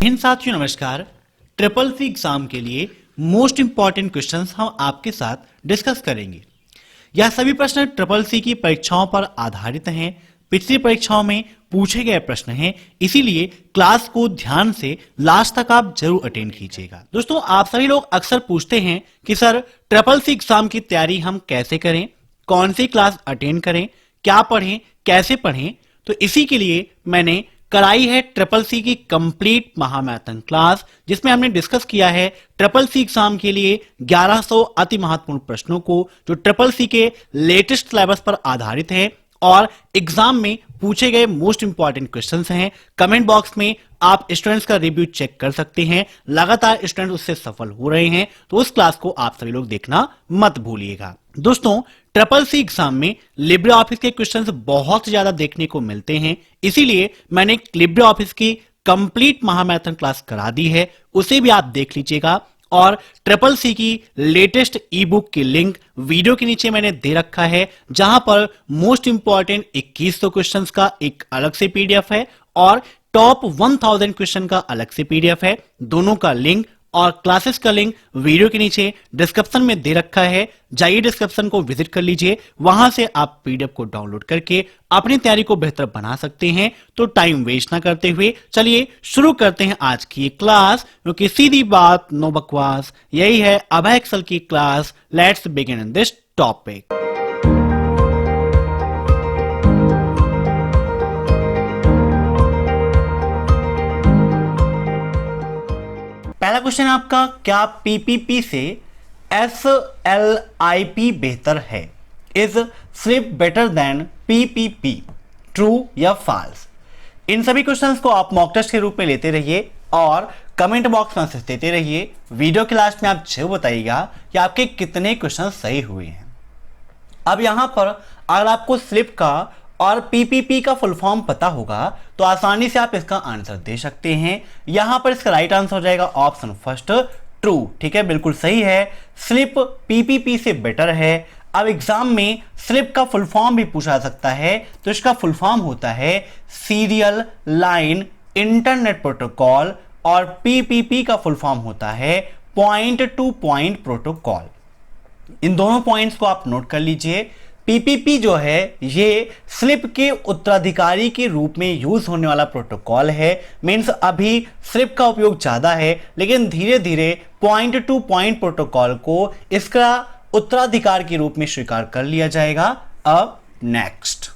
इन साथियों नमस्कार। Triple C exam के लिए मोस्ट इंपॉर्टेंट क्वेश्चंस हम आपके साथ डिस्कस करेंगे। यह सभी प्रश्न ट्रिपल सी की परीक्षाओं पर आधारित हैं। पिछली परीक्षाओं में पूछे गए प्रश्न हैं, इसीलिए क्लास को ध्यान से लास्ट तक आप जरूर अटेंड कीजिएगा। दोस्तों, आप सभी लोग अक्सर पूछते हैं कि सर ट्रिपल सी एग्जाम की तैयारी हम कैसे करें, कौन सी क्लास अटेंड करें, क्या पढ़ें, कैसे पढ़ें। तो इसी के लिए मैंने कराई है ट्रिपल सी की कंप्लीट महामैराथन क्लास, जिसमें हमने डिस्कस किया है ट्रिपल सी एग्जाम के लिए 1100 अति महत्वपूर्ण प्रश्नों को, जो ट्रिपल सी के लेटेस्ट सिलेबस पर आधारित है और एग्जाम में पूछे गए मोस्ट इंपॉर्टेंट क्वेश्चंस हैं। कमेंट बॉक्स में आप स्टूडेंट्स का रिव्यू चेक कर सकते हैं। लगातार स्टूडेंट उससे सफल हो रहे हैं, तो उस क्लास को आप सभी लोग देखना मत भूलिएगा। दोस्तों, ट्रिपल सी एग्जाम में लिब्रे ऑफिस के क्वेश्चंस बहुत ज्यादा देखने को मिलते हैं, इसीलिए मैंने लिब्रे ऑफिस की कंप्लीट महामैराथन क्लास करा दी है, उसे भी आप देख लीजिएगा। और ट्रिपल सी की लेटेस्ट ई बुक की लिंक वीडियो के नीचे मैंने दे रखा है, जहां पर मोस्ट इंपॉर्टेंट 2100 क्वेश्चंस का एक अलग से पीडीएफ है और टॉप 1000 क्वेश्चन का अलग से पीडीएफ है। दोनों का लिंक और क्लासेस का लिंक वीडियो के नीचे डिस्क्रिप्शन में दे रखा है। जाइए डिस्क्रिप्शन को विजिट कर लीजिए, वहां से आप पीडीएफ को डाउनलोड करके अपनी तैयारी को बेहतर बना सकते हैं। तो टाइम वेस्ट ना करते हुए चलिए शुरू करते हैं आज की क्लास, क्योंकि सीधी बात नो बकवास, यही है अभय एक्सेल की class. Let's begin in this topic. पहला क्वेश्चन है आपका, क्या पीपीपी से एसएलआईपी बेहतर है? Is slip better than PPP? True या फॉल्स? इन सभी क्वेश्चंस को आप मॉक टेस्ट के रूप में लेते रहिए और कमेंट बॉक्स में आंसर देते रहिए। वीडियो के लास्ट में आप जरूर बताइएगा कि आपके कितने क्वेश्चन सही हुए हैं। अब यहां पर अगर आपको स्लिप का और पीपीपी का फुल फॉर्म पता होगा तो आसानी से आप इसका आंसर दे सकते हैं। यहां पर इसका राइट आंसर हो जाएगा ऑप्शन फर्स्ट, ट्रू। ठीक है, बिल्कुल सही है। स्लिप पीपीपी से बेटर है। अब एग्जाम में स्लिप का फुल फॉर्म भी पूछा जा सकता है, तो इसका फुल फॉर्म होता है सीरियल लाइन इंटरनेट प्रोटोकॉल, और पीपीपी का फुल फॉर्म होता है पॉइंट टू पॉइंट प्रोटोकॉल। इन दोनों पॉइंट्स को आप नोट कर लीजिए। पीपीपी जो है ये स्लिप के उत्तराधिकारी के रूप में यूज होने वाला प्रोटोकॉल है। मींस अभी स्लिप का उपयोग ज्यादा है, लेकिन धीरे धीरे पॉइंट टू पॉइंट प्रोटोकॉल को इसका उत्तराधिकार के रूप में स्वीकार कर लिया जाएगा। अब नेक्स्ट,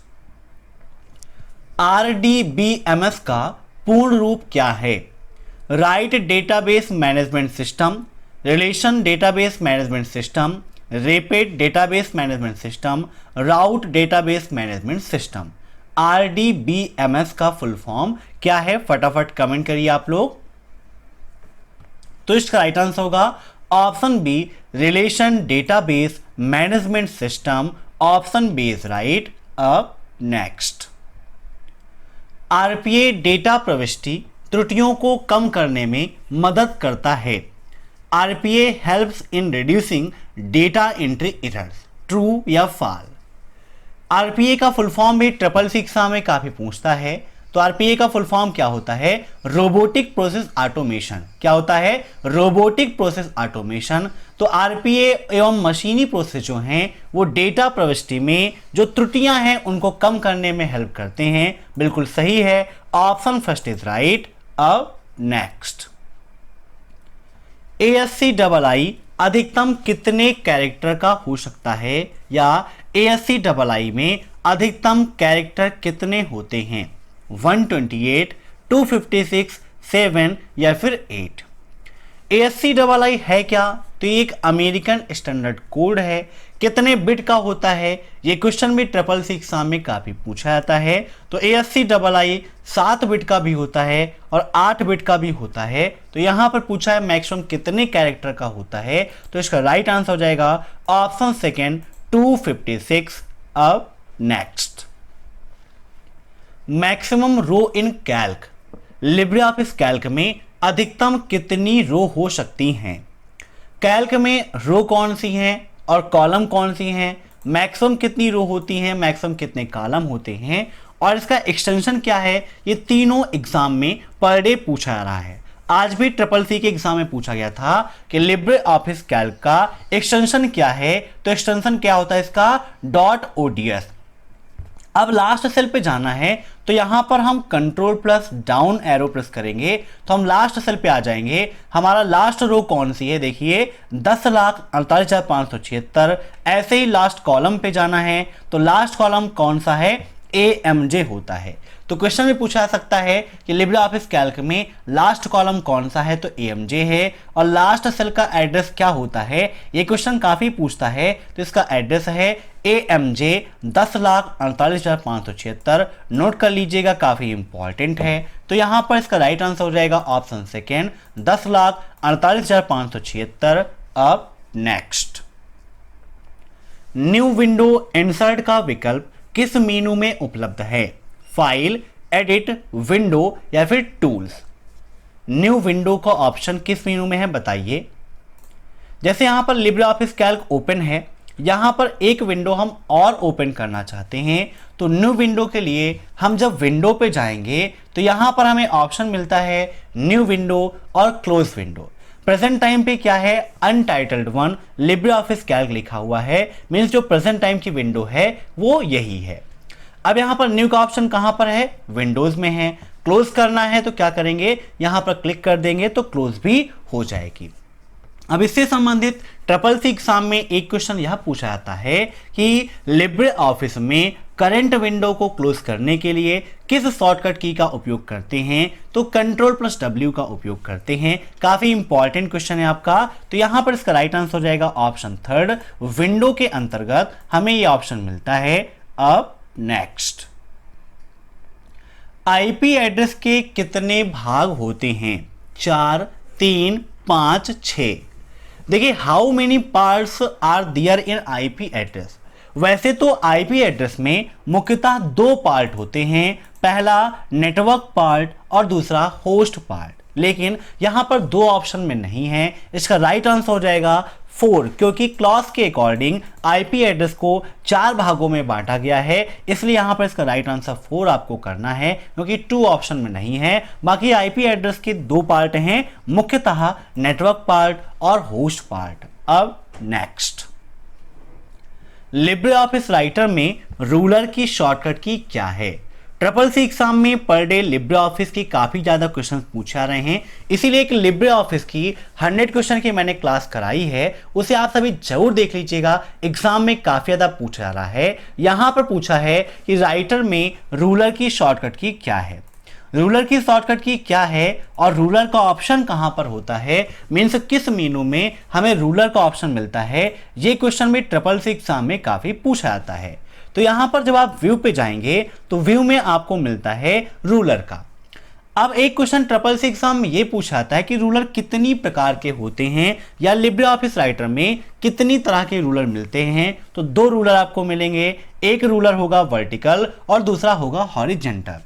आरडीबीएमएस का पूर्ण रूप क्या है? Right database management system, relation database management system, rapid database management system, route database management system. RDBMS का फुल फॉर्म क्या है? फटाफट कमेंट करिए आप लोग। तो इसका राइट आंसर होगा option B, relation database management system. Option B is right. अब नेक्स्ट, आरपीए डेटा प्रविष्टि त्रुटियों को कम करने में मदद करता है। RPA helps in reducing data entry errors. True या फॉल्स? आरपीए का फुल फॉर्म भी ट्रिपल सी एग्जाम में काफी पूछता है। तो आरपीए का फुल फॉर्म क्या होता है? Robotic process automation. क्या होता है? Robotic process automation. तो आरपीए एवं मशीनी प्रोसेस जो हैं वो डेटा प्रविष्टि में जो त्रुटियां हैं उनको कम करने में हेल्प करते हैं। बिल्कुल सही है, ऑप्शन फर्स्ट इज राइट। अब नेक्स्ट, ASCII अधिकतम कितने कैरेक्टर का हो सकता है, या ASCII में अधिकतम कैरेक्टर कितने होते हैं? 128, 256, 7 या फिर 8? ASCII है क्या? तो ये एक अमेरिकन स्टैंडर्ड कोड है। कितने बिट का होता है? ये क्वेश्चन भी ट्रिपल सी एग्जाम में काफी पूछा जाता है। तो ASCII 7 बिट का भी होता है और 8 बिट का भी होता है। तो यहां पर पूछा है मैक्सिमम कितने कैरेक्टर का होता है, तो इसका राइट आंसर हो जाएगा ऑप्शन सेकेंड, 256। अब नेक्स्ट, मैक्सिमम रो इन कैल्क, लिब्रे ऑफिस कैल्क में अधिकतम कितनी रो हो सकती हैं? कैल्क में रो कौन सी हैं और कॉलम कौन सी हैं? मैक्सिमम कितनी रो होती हैं, मैक्सिमम कितने कॉलम होते हैं, और इसका एक्सटेंशन क्या है? ये तीनों एग्जाम में पर डे पूछा जा रहा है। आज भी ट्रिपल सी के एग्जाम में पूछा गया था कि लिब्रे ऑफिस कैल्क का एक्सटेंशन क्या है, तो एक्सटेंशन क्या होता है इसका, .ods। अब लास्ट सेल पे जाना है तो यहां पर हम control plus down arrow press करेंगे तो हम लास्ट सेल पे आ जाएंगे। हमारा लास्ट रो कौन सी है, देखिए 10,48,576। ऐसे ही लास्ट कॉलम पे जाना है तो लास्ट कॉलम कौन सा है, AMJ होता है। तो क्वेश्चन में पूछा जा सकता है कि लिब्रे ऑफिस कैल्क में लास्ट कॉलम कौन सा है, तो AMJ है। और लास्ट सेल का एड्रेस क्या होता है, ये क्वेश्चन काफी पूछता है, तो इसका एड्रेस है AMJ 10,48,576। नोट कर लीजिएगा, काफी इंपॉर्टेंट है। तो यहां पर इसका राइट आंसर हो जाएगा ऑप्शन सेकेंड 10,48,576। अब नेक्स्ट, न्यू विंडो इंसर्ट का विकल्प किस मेनू में उपलब्ध है, फाइल, एडिट, विंडो या फिर टूल्स। न्यू विंडो का ऑप्शन किस मेनू में है बताइए। जैसे यहां पर लिब्रे ऑफिस कैल्क ओपन है, यहां पर एक विंडो हम और ओपन करना चाहते हैं, तो न्यू विंडो के लिए हम जब विंडो पे जाएंगे तो यहां पर हमें ऑप्शन मिलता है न्यू विंडो और क्लोज विंडो। प्रेजेंट टाइम पे क्या है, untitled one Libre office Calc लिखा हुआ है, मीन्स जो प्रेजेंट टाइम की विंडो है वो यही है। अब यहां पर न्यू का ऑप्शन कहां पर है, विंडोज में है। क्लोज करना है तो क्या करेंगे, यहां पर क्लिक कर देंगे तो क्लोज भी हो जाएगी। अब इससे संबंधित ट्रिपल सी एग्जाम में एक क्वेश्चन यह पूछा जाता है कि लिब्रे ऑफिस में करंट विंडो को क्लोज करने के लिए किस शॉर्टकट की का उपयोग करते हैं, तो Ctrl+W का उपयोग करते हैं। काफी इंपॉर्टेंट क्वेश्चन है आपका। तो यहां पर इसका राइट आंसर हो जाएगा ऑप्शन थर्ड, विंडो के अंतर्गत हमें यह ऑप्शन मिलता है। अब नेक्स्ट, आईपी एड्रेस के कितने भाग होते हैं, 4, 3, 5, 6। देखिए, how many parts are there in IP address. वैसे तो आईपी एड्रेस में मुख्यतः 2 पार्ट होते हैं, पहला नेटवर्क पार्ट और दूसरा होस्ट पार्ट, लेकिन यहां पर 2 ऑप्शन में नहीं है। इसका राइट आंसर हो जाएगा 4, क्योंकि क्लॉज के अकॉर्डिंग आईपी एड्रेस को 4 भागों में बांटा गया है, इसलिए यहां पर इसका राइट आंसर 4 आपको करना है, क्योंकि 2 ऑप्शन में नहीं है। बाकी आईपी एड्रेस के 2 पार्ट हैं, मुख्यतः नेटवर्क पार्ट और होस्ट पार्ट। अब नेक्स्ट, लिब्रे ऑफिस राइटर में रूलर की शॉर्टकट की क्या है। ट्रिपल सी एग्जाम में पर डे लिब्रे ऑफिस की काफी ज्यादा क्वेश्चन पूछा रहे हैं, इसीलिए एक लिब्रे ऑफिस की 100 क्वेश्चन की मैंने क्लास कराई है, उसे आप सभी जरूर देख लीजिएगा। एग्जाम में काफी ज्यादा पूछा जा रहा है। यहां पर पूछा है कि राइटर में रूलर की शॉर्टकट की क्या है, रूलर की शॉर्टकट की क्या है और रूलर का ऑप्शन कहां पर होता है, मीन्स किस मेनू में हमें रूलर का ऑप्शन मिलता है। ये क्वेश्चन भी ट्रिपल सी एग्जाम में काफी पूछा जाता है। तो यहां पर जब आप व्यू पे जाएंगे तो व्यू में आपको मिलता है रूलर का। अब एक क्वेश्चन ट्रिपल सी एग्जाम में यह पूछा जाता है कि रूलर कितनी प्रकार के होते हैं, या लिब्रे ऑफिस राइटर में कितनी तरह के रूलर मिलते हैं। तो 2 रूलर आपको मिलेंगे, एक रूलर होगा वर्टिकल और दूसरा होगा हॉरिजेंटल।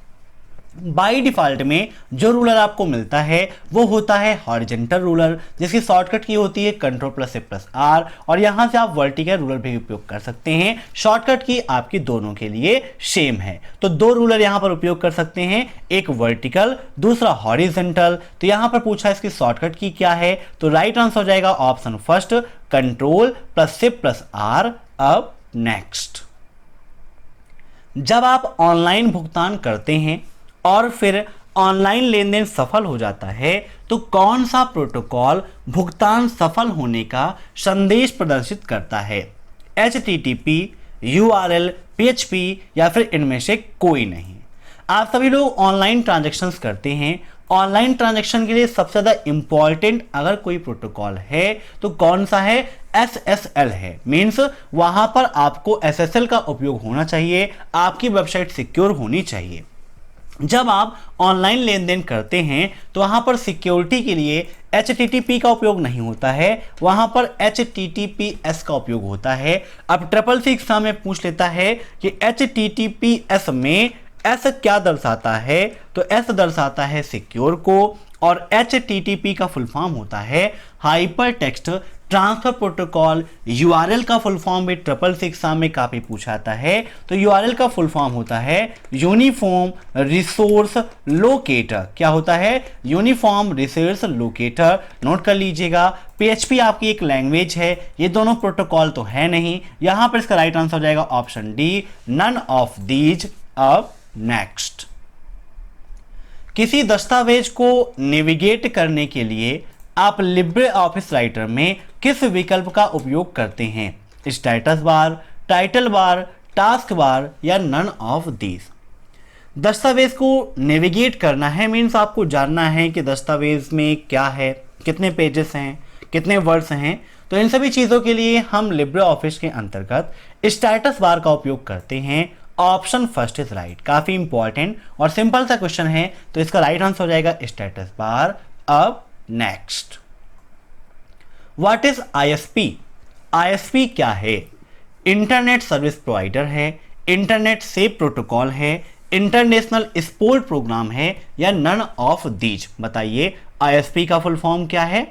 बाय डिफॉल्ट में जो रूलर आपको मिलता है वो होता है हॉरिजेंटल रूलर, जिसकी शॉर्टकट की होती है Ctrl+A+R, और यहां से आप वर्टिकल रूलर भी उपयोग कर सकते हैं। शॉर्टकट की आपकी दोनों के लिए सेम है। तो 2 रूलर यहां पर उपयोग कर सकते हैं, एक वर्टिकल, दूसरा हॉरिजेंटल। तो यहां पर पूछा इसकी शॉर्टकट की क्या है, तो राइट आंसर हो जाएगा ऑप्शन फर्स्ट, Ctrl+A+R। अब नेक्स्ट, जब आप ऑनलाइन भुगतान करते हैं और फिर ऑनलाइन लेन देन सफल हो जाता है तो कौन सा प्रोटोकॉल भुगतान सफल होने का संदेश प्रदर्शित करता है, HTTP, URL, PHP या फिर इनमें से कोई नहीं। आप सभी लोग ऑनलाइन ट्रांजैक्शंस करते हैं। ऑनलाइन ट्रांजैक्शन के लिए सबसे ज्यादा इंपॉर्टेंट अगर कोई प्रोटोकॉल है तो कौन सा है, SSL है। मींस वहां पर आपको SSL का उपयोग होना चाहिए, आपकी वेबसाइट सिक्योर होनी चाहिए। जब आप ऑनलाइन लेन देन करते हैं तो वहां पर सिक्योरिटी के लिए HTTP का उपयोग नहीं होता है, वहां पर HTTPS का उपयोग होता है। अब ट्रिपल सी एग्जाम में पूछ लेता है कि HTTPS में S क्या दर्शाता है, तो S दर्शाता है सिक्योर को, और HTTP का फुल फॉर्म होता है hyper text transfer protocol, URL का फुल फॉर्म भी 666 एग्जाम में काफी पूछा जाता है। तो यूआरएल का फुल फॉर्म होता है यूनिफॉर्म रिसोर्स लोकेटर। क्या होता है? Uniform resource locator. नोट कर लीजिएगा। पीएचपी आपकी एक लैंग्वेज है, ये दोनों प्रोटोकॉल तो है नहीं। यहां पर इसका राइट आंसर हो जाएगा option D, none of these. अब नेक्स्ट, किसी दस्तावेज को नेविगेट करने के लिए आप लिब्रे ऑफिस राइटर में किस विकल्प का उपयोग करते हैं? Status bar, title bar, task bar या नन ऑफ दीज। दस्तावेज को नेविगेट करना है मीन्स आपको जानना है कि दस्तावेज में क्या है, कितने पेजेस हैं, कितने वर्ड्स हैं। तो इन सभी चीज़ों के लिए हम लिब्रे ऑफिस के अंतर्गत स्टेटस बार का उपयोग करते हैं। Option first is right. काफी इंपॉर्टेंट और सिंपल सा क्वेश्चन है, तो इसका राइट आंसर हो जाएगा स्टेटस बार। अब next, what is ISP? ISP क्या है? इंटरनेट सर्विस प्रोवाइडर है, इंटरनेट सेव प्रोटोकॉल है, इंटरनेशनल सपोर्ट प्रोग्राम है या नन ऑफ दीज। बताइए आईएसपी का फुल फॉर्म क्या है?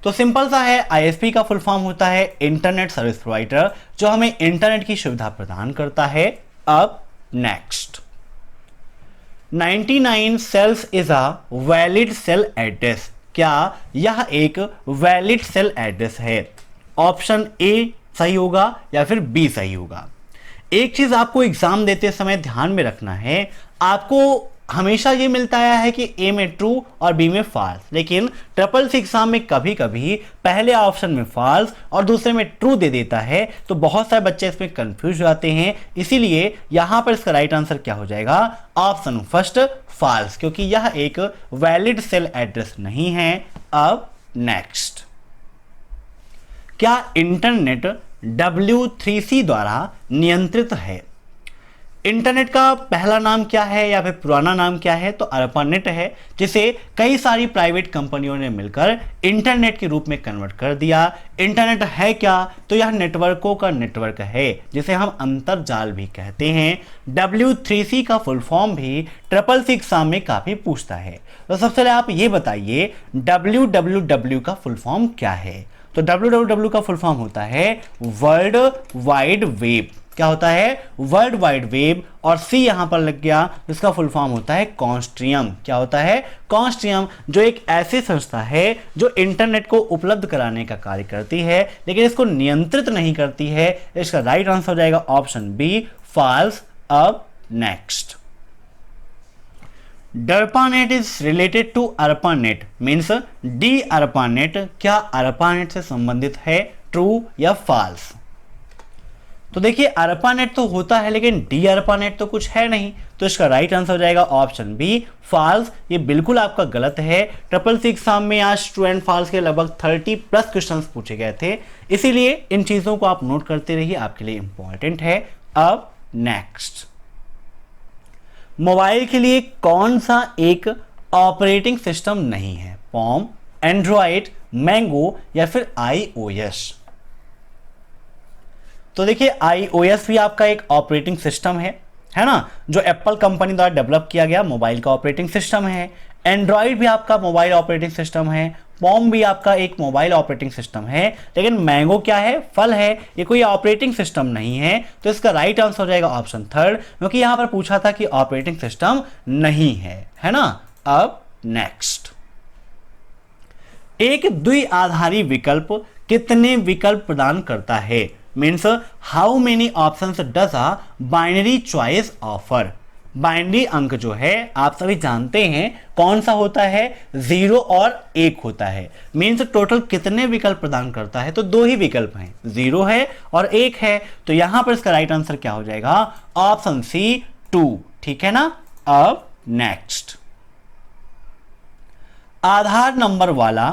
तो सिंपल सा है, आईएसपी का फुल फॉर्म होता है इंटरनेट सर्विस प्रोवाइडर, जो हमें इंटरनेट की सुविधा प्रदान करता है। अब next, 99 cells is a valid cell address. क्या यह एक वैलिड सेल एड्रेस है? ऑप्शन ए सही होगा या फिर बी सही होगा। एक चीज आपको एग्जाम देते समय ध्यान में रखना है, आपको हमेशा ये मिलता है कि ए में ट्रू और बी में फॉल्स, लेकिन ट्रिपल सी एग्जाम में कभी कभी पहले ऑप्शन में फॉल्स और दूसरे में ट्रू दे देता है, तो बहुत सारे बच्चे इसमें कंफ्यूज हो जाते हैं। इसीलिए यहां पर इसका राइट आंसर क्या हो जाएगा? ऑप्शन फर्स्ट फॉल्स, क्योंकि यह एक वैलिड सेल एड्रेस नहीं है। अब नेक्स्ट, क्या इंटरनेट W3C द्वारा नियंत्रित है? इंटरनेट का पहला नाम क्या है या फिर पुराना नाम क्या है? तो ARPANET है, जिसे कई सारी प्राइवेट कंपनियों ने मिलकर इंटरनेट के रूप में कन्वर्ट कर दिया। इंटरनेट है क्या? तो यह नेटवर्कों का नेटवर्क है, जिसे हम अंतरजाल भी कहते हैं। W3C का फुल फॉर्म भी ट्रिपल सी एग्जाम में काफी पूछता है। तो सबसे पहले आप ये बताइए www का फुल फॉर्म क्या है? तो www का फुल फॉर्म होता है वर्ल्ड वाइड वेब। क्या होता है? World wide web. और सी यहां पर लग गया, इसका फुल फॉर्म होता है कॉन्स्ट्रियम। क्या होता है? कॉन्स्ट्रियम, जो एक ऐसी संस्था है जो इंटरनेट को उपलब्ध कराने का कार्य करती है, लेकिन इसको नियंत्रित नहीं करती है। इसका राइट आंसर हो जाएगा ऑप्शन बी, फॉल्स। अब next, DARPANET is related to ARPANET means D ARPANET। क्या ARPANET से संबंधित है? ट्रू या फॉल्स? तो देखिए ARPANET तो होता है, लेकिन डी ARPANET तो कुछ है नहीं, तो इसका राइट आंसर हो जाएगा ऑप्शन बी, फॉल्स। ये बिल्कुल आपका गलत है। ट्रिपल सी एग्जाम में आज ट्रू एंड फॉल्स के लगभग 30+ क्वेश्चंस पूछे गए थे, इसीलिए इन चीजों को आप नोट करते रहिए, आपके लिए इंपॉर्टेंट है। अब नेक्स्ट, मोबाइल के लिए कौन सा एक ऑपरेटिंग सिस्टम नहीं है? पॉम, एंड्रॉइड, मैंगो या फिर iOS? तो देखिए iOS भी आपका एक ऑपरेटिंग सिस्टम है ना, जो एप्पल कंपनी द्वारा डेवलप किया गया मोबाइल का ऑपरेटिंग सिस्टम है। एंड्रॉइड भी आपका मोबाइल ऑपरेटिंग सिस्टम है। पॉम भी आपका एक मोबाइल ऑपरेटिंग सिस्टम है। लेकिन मैंगो क्या है? फल है, ये कोई ऑपरेटिंग सिस्टम नहीं है। तो इसका राइट आंसर हो जाएगा ऑप्शन थर्ड, क्योंकि यहां पर पूछा था कि ऑपरेटिंग सिस्टम नहीं है ना। अब नेक्स्ट, एक द्विआधारी विकल्प कितने विकल्प प्रदान करता है? Means how many options does a binary choice offer? Binary अंक जो है आप सभी जानते हैं कौन सा होता है? 0 और 1 होता है। मीन्स टोटल कितने विकल्प प्रदान करता है? तो 2 ही विकल्प हैं, 0 है और 1 है। तो यहां पर इसका राइट आंसर क्या हो जाएगा? Option C, 2। ठीक है ना। अब नेक्स्ट, आधार नंबर वाला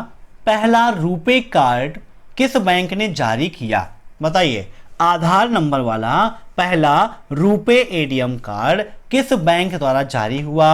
पहला रुपे कार्ड किस बैंक ने जारी किया? बताइए, आधार नंबर वाला पहला रुपे एटीएम कार्ड किस बैंक द्वारा जारी हुआ?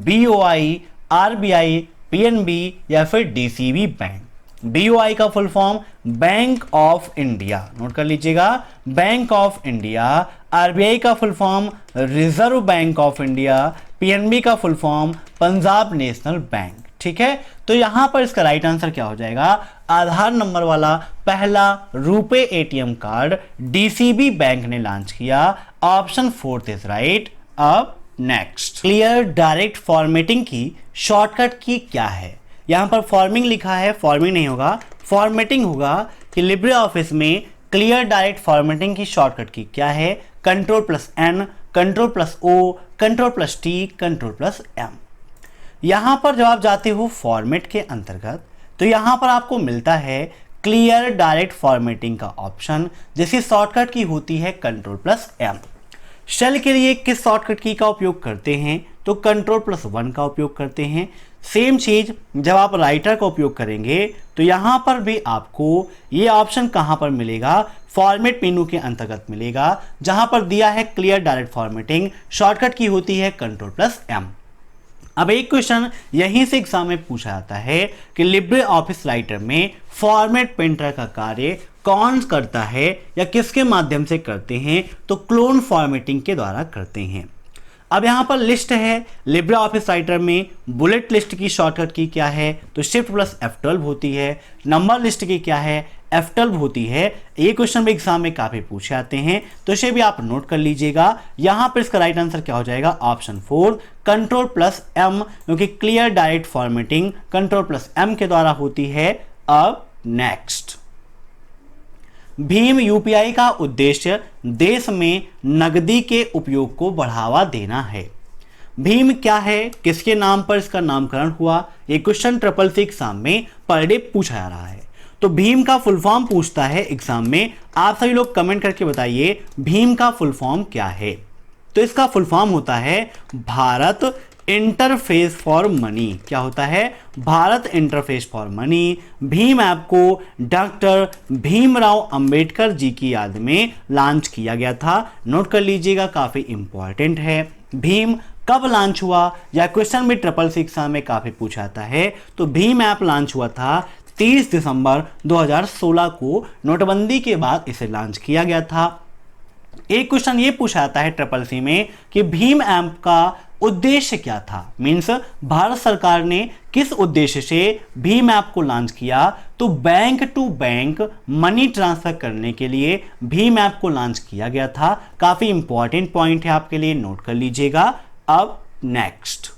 BOI, RBI, PNB या फिर DCB बैंक? BOI का full form bank of India, note कर लीजिएगा, बैंक ऑफ इंडिया। RBI का full form reserve bank of India. PNB का full form Punjab national bank. ठीक है, तो यहां पर इसका राइट आंसर क्या हो जाएगा, आधार नंबर वाला पहला RuPay ATM card DCB bank ने लॉन्च किया। Option 4 is right. अब नेक्स्ट, क्लियर डायरेक्ट फॉर्मेटिंग की शॉर्टकट की क्या है। यहां पर फॉर्मिंग लिखा है, फॉर्मिंग नहीं होगा, फॉर्मेटिंग होगा कि लिब्रे ऑफिस में क्लियर डायरेक्ट फॉर्मेटिंग की शॉर्टकट की क्या है, Ctrl+N, Ctrl+O, Ctrl+T, Ctrl+M। यहां पर जब आप जाते हो फॉर्मेट के अंतर्गत तो यहां पर आपको मिलता है क्लियर डायरेक्ट फॉर्मेटिंग का ऑप्शन, जिसकी शॉर्टकट की होती है Ctrl+M। शेल के लिए किस शॉर्टकट की का उपयोग करते हैं, तो Ctrl+1 का उपयोग करते हैं। सेम चीज जब आप राइटर का उपयोग करेंगे तो यहां पर भी आपको ये ऑप्शन कहां पर मिलेगा, फॉर्मेट मेनू के अंतर्गत मिलेगा, जहां पर दिया है क्लियर डायरेक्ट फॉर्मेटिंग, शॉर्टकट की होती है Ctrl+M। अब एक क्वेश्चन यहीं से एग्जाम में पूछा जाता है कि लिब्रे ऑफिस राइटर में फॉर्मेट प्रिंटर का कार्य कौन करता है या किसके माध्यम से करते हैं, तो क्लोन फॉर्मेटिंग के द्वारा करते हैं। अब यहां पर लिस्ट है, लिब्रे ऑफिस राइटर में बुलेट लिस्ट की शॉर्टकट की क्या है, तो Shift+F12 होती है। नंबर लिस्ट की क्या है, F12 होती है। ये क्वेश्चन भी एग्जाम में काफी पूछे आते हैं, तो इसे भी आप नोट कर लीजिएगा। यहां पर इसका राइट आंसर क्या हो जाएगा, ऑप्शन 4 Ctrl+M, क्योंकि क्लियर डायरेक्ट फॉर्मेटिंग Ctrl+M के द्वारा होती है। अब नेक्स्ट, भीम यूपीआई का उद्देश्य देश में नकदी के उपयोग को बढ़ावा देना है। भीम क्या है, किसके नाम पर इसका नामकरण हुआ, ये क्वेश्चन SSC एग्जाम में पर डे पूछा जा रहा है। तो भीम का फुल फॉर्म पूछता है एग्जाम में, आप सभी लोग कमेंट करके बताइए भीम का फुल फॉर्म क्या है। तो इसका फुल फॉर्म होता है भारत इंटरफेस फॉर मनी। क्या होता है, Bharat interface for money. Bhim app को डॉक्टर भीमराव अंबेडकर जी की याद में लॉन्च किया गया था। नोट कर लीजिएगा, काफी इंपॉर्टेंट है। भीम कब लॉन्च हुआ, या क्वेश्चन भी SSC एग्जाम में काफी पूछा जाता है। तो भीम ऐप लॉन्च हुआ था 30 दिसंबर 2016 को, नोटबंदी के बाद इसे लॉन्च किया गया था। एक क्वेश्चन ये पूछा जाता है SSC में कि भीम ऐप का उद्देश्य क्या था, मींस भारत सरकार ने किस उद्देश्य से भीम ऐप को लॉन्च किया, तो bank to bank money transfer करने के लिए भीम ऐप को लॉन्च किया गया था। काफी इंपॉर्टेंट पॉइंट है आपके लिए, नोट कर लीजिएगा। अब नेक्स्ट,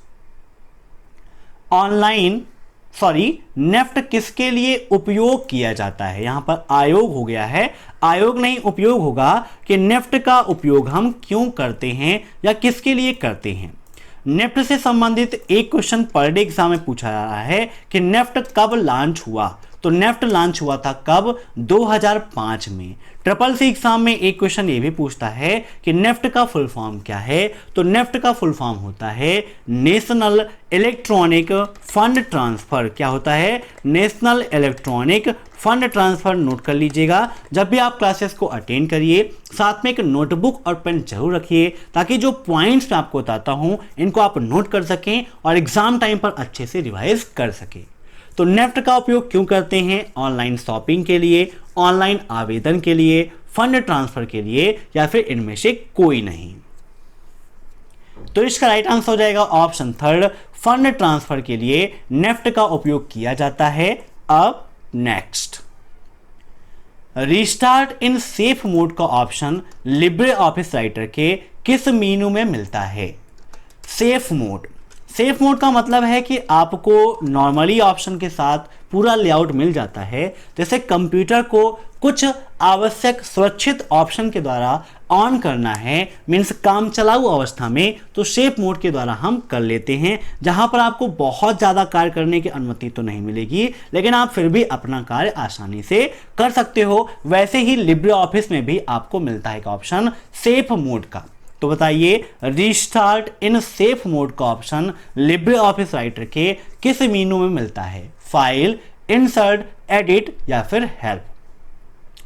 नेफ्ट किसके लिए उपयोग किया जाता है। यहां पर आयोग हो गया है, आयोग नहीं उपयोग होगा कि नेफ्ट का उपयोग हम क्यों करते हैं या किसके लिए करते हैं। नेफ्ट से संबंधित एक क्वेश्चन पर डे एग्जाम में पूछा जा रहा है कि नेफ्ट कब लॉन्च हुआ, तो नेफ्ट लॉन्च हुआ था कब, 2005 में। SSC एग्जाम में एक क्वेश्चन ये भी पूछता है कि नेफ्ट का फुल फॉर्म क्या है, तो नेफ्ट का फुल फॉर्म होता है नेशनल इलेक्ट्रॉनिक फंड ट्रांसफर। क्या होता है, national electronic fund transfer. Note कर लीजिएगा, जब भी आप क्लासेस को अटेंड करिए साथ में एक नोटबुक और पेन जरूर रखिए, ताकि जो पॉइंट्स मैं आपको बताता हूं इनको आप नोट कर सकें और एग्जाम टाइम पर अच्छे से रिवाइज कर सकें। तो नेफ्ट का उपयोग क्यों करते हैं, ऑनलाइन शॉपिंग के लिए, ऑनलाइन आवेदन के लिए, फंड ट्रांसफर के लिए, या फिर इनमें से कोई नहीं। तो इसका राइट आंसर हो जाएगा ऑप्शन 3, फंड ट्रांसफर के लिए नेफ्ट का उपयोग किया जाता है। अब next, restart in safe mode का ऑप्शन लिब्रे ऑफिस राइटर के किस मेनू में मिलता है। सेफ मोड, सेफ मोड का मतलब है कि आपको नॉर्मली ऑप्शन के साथ पूरा लेआउट मिल जाता है। जैसे कंप्यूटर को कुछ आवश्यक सुरक्षित ऑप्शन के द्वारा ऑन करना है, मीन्स काम चलाऊ अवस्था में, तो सेफ मोड के द्वारा हम कर लेते हैं, जहां पर आपको बहुत ज्यादा कार्य करने की अनुमति तो नहीं मिलेगी, लेकिन आप फिर भी अपना कार्य आसानी से कर सकते हो। वैसे ही लिब्रे ऑफिस में भी आपको मिलता है ऑप्शन सेफ मोड का। तो बताइए, रिस्टार्ट इन सेफ मोड का ऑप्शन लिब्रे ऑफिस राइटर के किस मेनू में मिलता है, फाइल, इंसर्ट, एडिट या फिर हेल्प।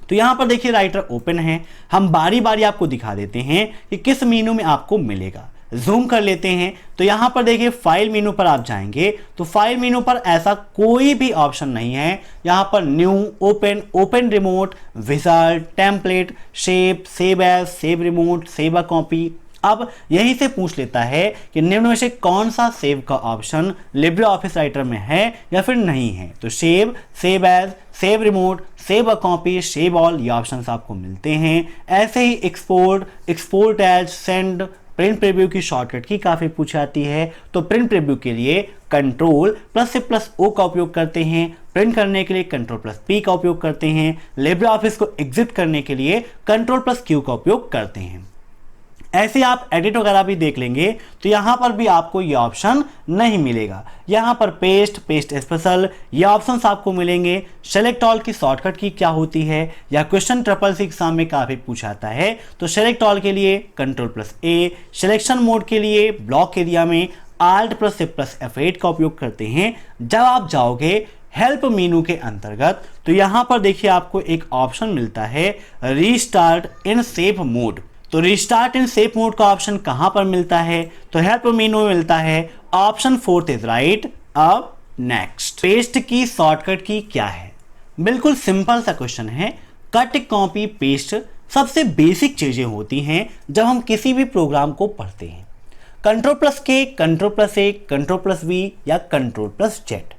तो यहां पर देखिए राइटर ओपन है, हम बारी बारी आपको दिखा देते हैं कि किस मेनू में आपको मिलेगा। जूम कर लेते हैं तो यहां पर देखिए फाइल मेनू पर आप जाएंगे तो फाइल मेनू पर ऐसा कोई भी ऑप्शन नहीं है। यहां पर new, open, open remote, wizard, template, shape, save as, save remote, save a copy, अब यहीं से पूछ लेता है कि निम्न में से कौन सा सेव का ऑप्शन लिब्रे ऑफिस राइटर में है या फिर नहीं है। तो save, save as, save remote, save a copy, save all, ये ऑप्शंस आपको मिलते हैं। ऐसे ही export, export as, send, print preview की शॉर्टकट की काफी पूछ आती है। तो प्रिंट प्रीव्यू के लिए कंट्रोल प्लस से प्लस ओ का उपयोग करते हैं, प्रिंट करने के लिए कंट्रोल प्लस पी का उपयोग करते हैं, लिब्रे ऑफिस को एग्जिट करने के लिए कंट्रोल प्लस क्यू का उपयोग करते हैं। ऐसे आप एडिट वगैरह भी देख लेंगे तो यहां पर भी आपको ये ऑप्शन नहीं मिलेगा। यहां पर पेस्ट, पेस्ट स्पेशल, ये ऑप्शंस आपको मिलेंगे। सेलेक्ट ऑल की शॉर्टकट की क्या होती है, या क्वेश्चन ट्रिपल सी एग्जाम में काफी पूछाता है। तो सेलेक्ट ऑल के लिए कंट्रोल प्लस ए, सिलेक्शन मोड के लिए ब्लॉक एरिया में आल्ट प्लस F8 का उपयोग करते हैं। जब आप जाओगे हेल्प मेनू के अंतर्गत तो यहां पर देखिए आपको एक ऑप्शन मिलता है रीस्टार्ट इन सेव मोड। तो रिस्टार्ट इन सेव मोड का ऑप्शन कहां पर मिलता है, तो हेल्प मेनू में मिलता है। Option 4 is right. अब नेक्स्ट, पेस्ट की शॉर्टकट की क्या है। बिल्कुल सिंपल सा क्वेश्चन है। कट, कॉपी, पेस्ट सबसे बेसिक चीजें होती हैं जब हम किसी भी प्रोग्राम को पढ़ते हैं। Control plus K, control plus A, control plus V या कंट्रोल प्लस जेड।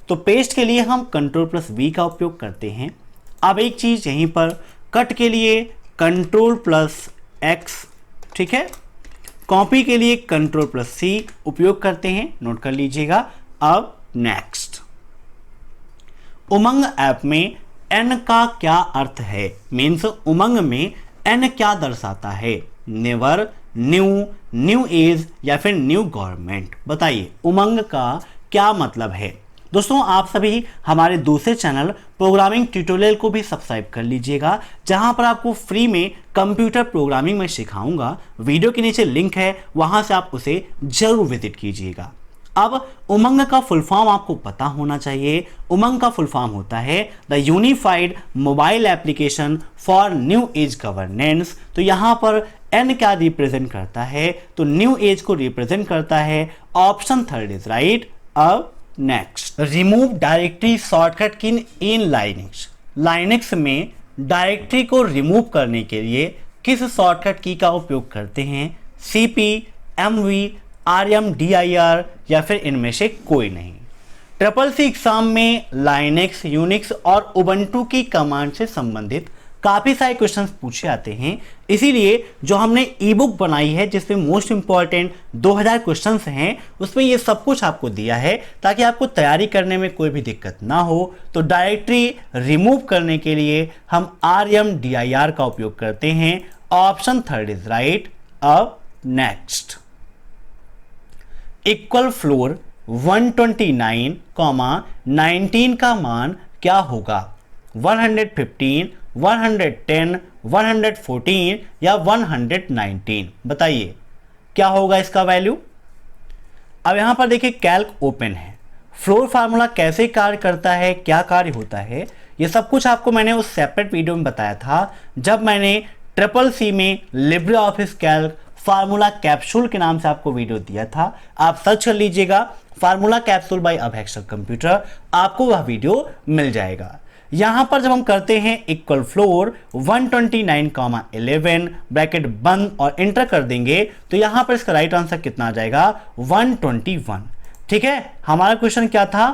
तो पेस्ट के लिए हम कंट्रोल प्लस वी का उपयोग करते हैं। अब एक चीज यहीं पर, कट के लिए कंट्रोल प्लस एक्स, ठीक है। कॉपी के लिए कंट्रोल प्लस सी उपयोग करते हैं, नोट कर लीजिएगा। अब नेक्स्ट, उमंग ऐप में एन का क्या अर्थ है, मीन्स उमंग में एन क्या दर्शाता है। नेवर, न्यू, न्यू एज या फिर न्यू गवर्नमेंट। बताइए उमंग का क्या मतलब है। दोस्तों आप सभी हमारे दूसरे चैनल प्रोग्रामिंग ट्यूटोरियल को भी सब्सक्राइब कर लीजिएगा, जहां पर आपको फ्री में कंप्यूटर प्रोग्रामिंग में सिखाऊंगा। वीडियो के नीचे लिंक है, वहां से आप उसे जरूर विजिट कीजिएगा। अब उमंग का फुल फॉर्म आपको पता होना चाहिए। उमंग का फुल फॉर्म होता है the unified mobile application for new age governance. तो यहां पर एन क्या रिप्रेजेंट करता है, तो न्यू एज को रिप्रेजेंट करता है। Option 3 is right. अब नेक्स्ट, रिमूव डायरेक्टरी शॉर्टकट की इन लाइनेक्स। लाइनेक्स में डायरेक्टरी को रिमूव करने के लिए किस शॉर्टकट की का उपयोग करते हैं। CP, MV, RMDIR या फिर इनमें से कोई नहीं। ट्रिपल सी एग्जाम में लाइनेक्स, यूनिक्स और उबंटू की कमांड से संबंधित काफी सारे क्वेश्चंस पूछे आते हैं। इसीलिए जो हमने ई बुक बनाई है जिसमें मोस्ट इंपॉर्टेंट 2000 क्वेश्चंस हैं, उसमें ये सब कुछ आपको दिया है ताकि आपको तैयारी करने में कोई भी दिक्कत ना हो। तो डायरेक्टरी रिमूव करने के लिए हम RMDIR का उपयोग करते हैं। Option 3 is right. अब नेक्स्ट, इक्वल फ्लोर 129, 19 का मान क्या होगा। 115, 110, 114 या 119। बताइए क्या होगा इसका वैल्यू। अब यहां पर देखिए कैल्क ओपन है। फ्लोर फार्मूला कैसे कार्य करता है, क्या कार्य होता है, ये सब कुछ आपको मैंने उस सेपरेट वीडियो में बताया था जब मैंने ट्रिपल सी में Libre office Calc formula capsule के नाम से आपको वीडियो दिया था। आप सर्च कर लीजिएगा फार्मूला कैप्सूल बाय अभेक्सर कंप्यूटर, आपको वह वीडियो मिल जाएगा। यहां पर जब हम करते हैं इक्वल फ्लोर 129, 11 ब्रैकेट बंद और इंटर कर देंगे तो यहां पर इसका राइट आंसर कितना आ जाएगा 121। ठीक है, हमारा क्वेश्चन क्या था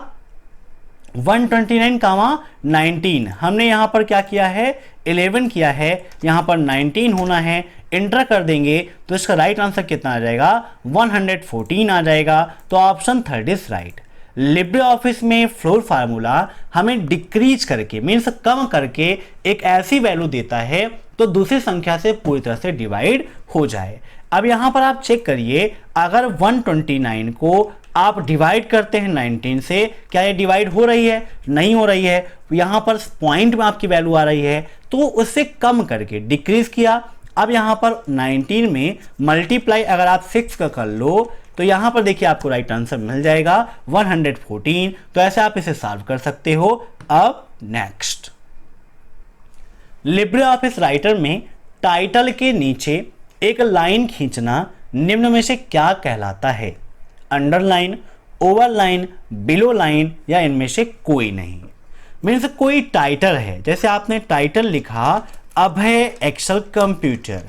129, 19। हमने यहां पर क्या किया है 11 किया है, यहां पर 19 होना है, इंटर कर देंगे तो इसका राइट आंसर कितना आ जाएगा 114 आ जाएगा। तो option 3 is right. Libre office में फ्लोर फार्मूला हमें डिक्रीज करके मीन्स कम करके एक ऐसी वैल्यू देता है तो दूसरी संख्या से पूरी तरह से डिवाइड हो जाए। अब यहां पर आप चेक करिए, अगर 129 को आप डिवाइड करते हैं 19 से, क्या ये डिवाइड हो रही है, नहीं हो रही है। यहां पर पॉइंट में आपकी वैल्यू आ रही है तो उससे कम करके डिक्रीज किया। अब यहां पर 19 में मल्टीप्लाई अगर आप 6 का कर लो तो यहां पर देखिए आपको राइट आंसर मिल जाएगा 114। तो ऐसे आप इसे सॉल्व कर सकते हो। अब नेक्स्ट, लिब्रे ऑफिस राइटर में टाइटल के नीचे एक लाइन खींचना निम्न में से क्या कहलाता है। अंडरलाइन, ओवरलाइन, बिलो लाइन या इनमें से कोई नहीं। मीन्स कोई टाइटल है, जैसे आपने टाइटल लिखा अभय एक्सेल कंप्यूटर।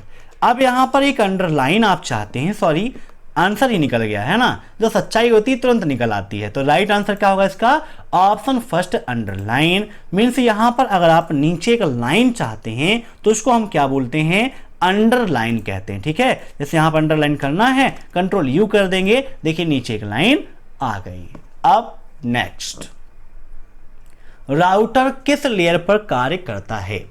अब यहां पर एक अंडरलाइन आप चाहते हैं, सॉरी आंसर ही निकल गया है ना, जो सच्चाई होती है तुरंत निकल आती है। तो राइट आंसर क्या होगा इसका, ऑप्शन फर्स्ट अंडरलाइन। मीन्स यहां पर अगर आप नीचे एक लाइन चाहते हैं तो उसको हम क्या बोलते हैं, अंडरलाइन कहते हैं। ठीक है, जैसे यहां पर अंडरलाइन करना है, कंट्रोल यू कर देंगे, देखिए नीचे एक लाइन आ गई। अब नेक्स्ट, राउटर किस लेयर पर कार्य करता है,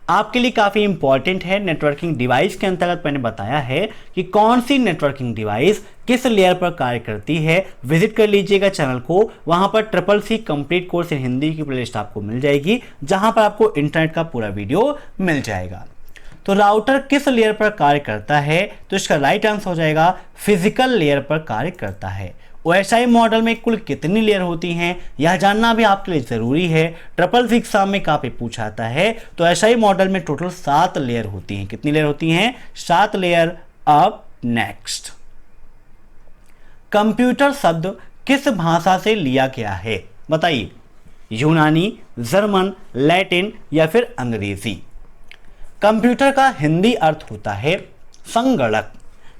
आपके लिए काफी इंपॉर्टेंट है। नेटवर्किंग डिवाइस के अंतर्गत मैंने बताया है कि कौन सी नेटवर्किंग डिवाइस किस लेयर पर कार्य करती है। विजिट कर लीजिएगा चैनल को, वहां पर CCC complete course in Hindi की प्लेलिस्ट आपको मिल जाएगी, जहां पर आपको इंटरनेट का पूरा वीडियो मिल जाएगा। तो राउटर किस लेयर पर कार्य करता है, तो इसका राइट आंसर हो जाएगा फिजिकल लेयर पर कार्य करता है। OSI मॉडल में कुल कितनी लेयर होती हैं, यह जानना भी आपके लिए जरूरी है। CCC एग्जाम में काफी पूछा जाता है। तो OSI मॉडल में टोटल 7 लेयर होती हैं। कितनी लेयर होती हैं, 7 लेयर। अब नेक्स्ट, कंप्यूटर शब्द किस भाषा से लिया गया है, बताइए, यूनानी, जर्मन, लैटिन या फिर अंग्रेजी। कंप्यूटर का हिंदी अर्थ होता है संगणक।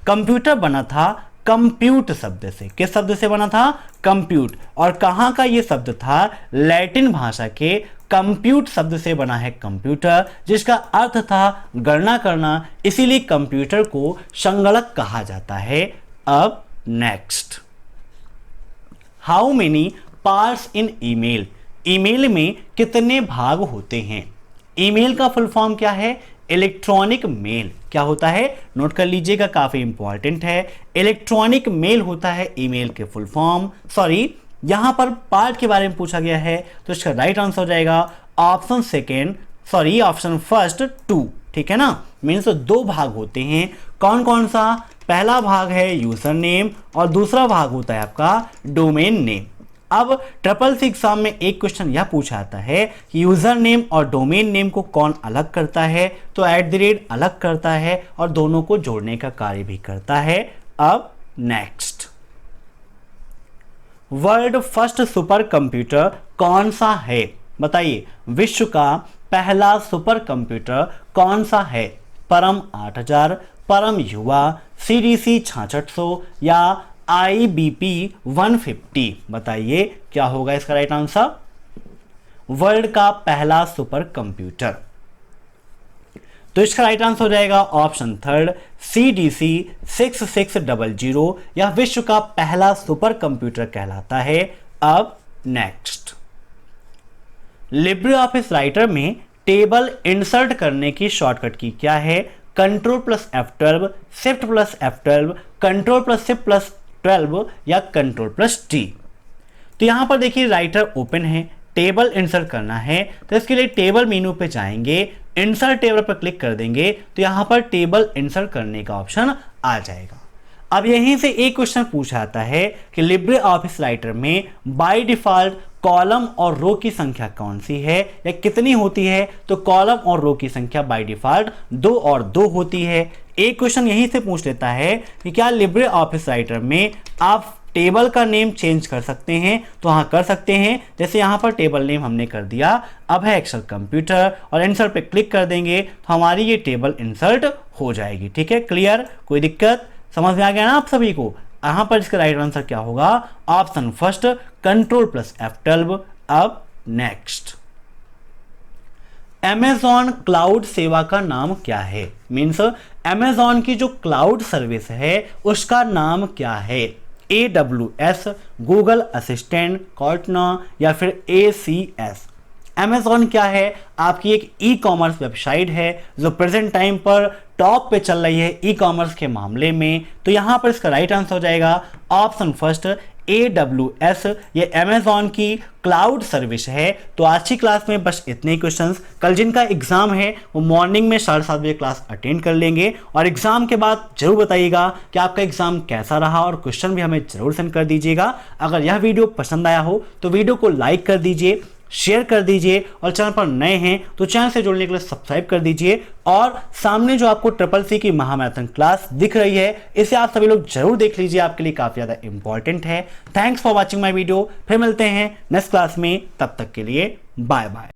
कंप्यूटर बना था कंप्यूट शब्द से। किस शब्द से बना था, कंप्यूट। और कहां का ये शब्द था, लैटिन भाषा के कंप्यूट शब्द से बना है कंप्यूटर, जिसका अर्थ था गणना करना, इसीलिए कंप्यूटर को संगणक कहा जाता है। अब next, how many parts in email, email में कितने भाग होते हैं। ईमेल का फुल फॉर्म क्या है, इलेक्ट्रॉनिक मेल। क्या होता है, नोट कर लीजिएगा, काफी इंपॉर्टेंट है। इलेक्ट्रॉनिक मेल होता है ईमेल के फुल फॉर्म। सॉरी, यहां पर पार्ट के बारे में पूछा गया है, तो इसका राइट आंसर हो जाएगा option second, sorry option first 2। ठीक है ना, मीन्स 2 भाग होते हैं। कौन कौन सा, पहला भाग है यूजर नेम और दूसरा भाग होता है आपका डोमेन नेम। अब CCC एग्जाम में एक क्वेश्चन यह पूछा जाता है कि यूजर नेम और डोमेन नेम को कौन अलग करता है, तो @ अलग करता है और दोनों को जोड़ने का कार्य भी करता है। अब next, world first super computer कौन सा है, बताइए, विश्व का पहला सुपर कंप्यूटर कौन सा है। परम 8000, परम युवा, CDC 6600 या IBP 150, बताइए क्या होगा इसका राइट आंसर। वर्ल्ड का पहला सुपर कंप्यूटर, तो इसका राइट आंसर हो जाएगा ऑप्शन थर्ड CDC 6600, यह विश्व का पहला सुपर कंप्यूटर कहलाता है। अब नेक्स्ट, लिब्रे ऑफिस राइटर में टेबल इंसर्ट करने की शॉर्टकट की क्या है, Ctrl+F12, Shift+F12, Ctrl+Shift+12 या Ctrl+T। तो यहां पर देखिए राइटर ओपन है, टेबल इंसर्ट करना है, तो इसके लिए टेबल मेनू पे जाएंगे, इंसर्ट टेबल पर क्लिक कर देंगे, तो यहां पर टेबल इंसर्ट करने का ऑप्शन आ जाएगा। अब यहीं से एक क्वेश्चन पूछा जाता है कि लिब्रे ऑफिस राइटर में बाय डिफॉल्ट कॉलम और रो की संख्या कौन सी है या कितनी होती है, तो कॉलम और रो की संख्या बाय डिफॉल्ट 2 और 2 होती है। एक क्वेश्चन यहीं से पूछ लेता है कि क्या लिब्रे ऑफिस राइटर में आप टेबल का नेम चेंज कर सकते हैं, तो हाँ कर सकते हैं। जैसे यहाँ पर टेबल नेम हमने कर दिया, अब है एक्सेल कंप्यूटर और इंसर्ट पे क्लिक कर देंगे तो हमारी ये टेबल इंसर्ट हो जाएगी। ठीक है, क्लियर, कोई दिक्कत, समझ में आ गया ना आप सभी को। यहां पर इसका राइट आंसर क्या होगा, ऑप्शन फर्स्ट Ctrl+F12। अब नेक्स्ट, Amazon क्लाउड सेवा का नाम क्या है, मीन्स Amazon की जो क्लाउड सर्विस है उसका नाम क्या है, AWS, गूगल असिस्टेंट, कॉर्टना या फिर ACS। Amazon क्या है, आपकी एक ई कॉमर्स वेबसाइट है जो प्रेजेंट टाइम पर टॉप पे चल रही है ई कॉमर्स के मामले में। तो यहां पर इसका राइट आंसर हो जाएगा ऑप्शन फर्स्ट AWS, ये Amazon की क्लाउड सर्विस है। तो आज की क्लास में बस इतने ही क्वेश्चंस। कल जिनका एग्जाम है वो मॉर्निंग में 7:30 बजे क्लास अटेंड कर लेंगे और एग्जाम के बाद जरूर बताइएगा कि आपका एग्जाम कैसा रहा और क्वेश्चन भी हमें जरूर सेंड कर दीजिएगा। अगर यह वीडियो पसंद आया हो तो वीडियो को लाइक कर दीजिए, शेयर कर दीजिए और चैनल पर नए हैं तो चैनल से जुड़ने के लिए सब्सक्राइब कर दीजिए। और सामने जो आपको CCC की महामैराथन क्लास दिख रही है इसे आप सभी लोग जरूर देख लीजिए, आपके लिए काफी ज्यादा इंपॉर्टेंट है। Thanks for watching my video, फिर मिलते हैं नेक्स्ट क्लास में, तब तक के लिए बाय बाय।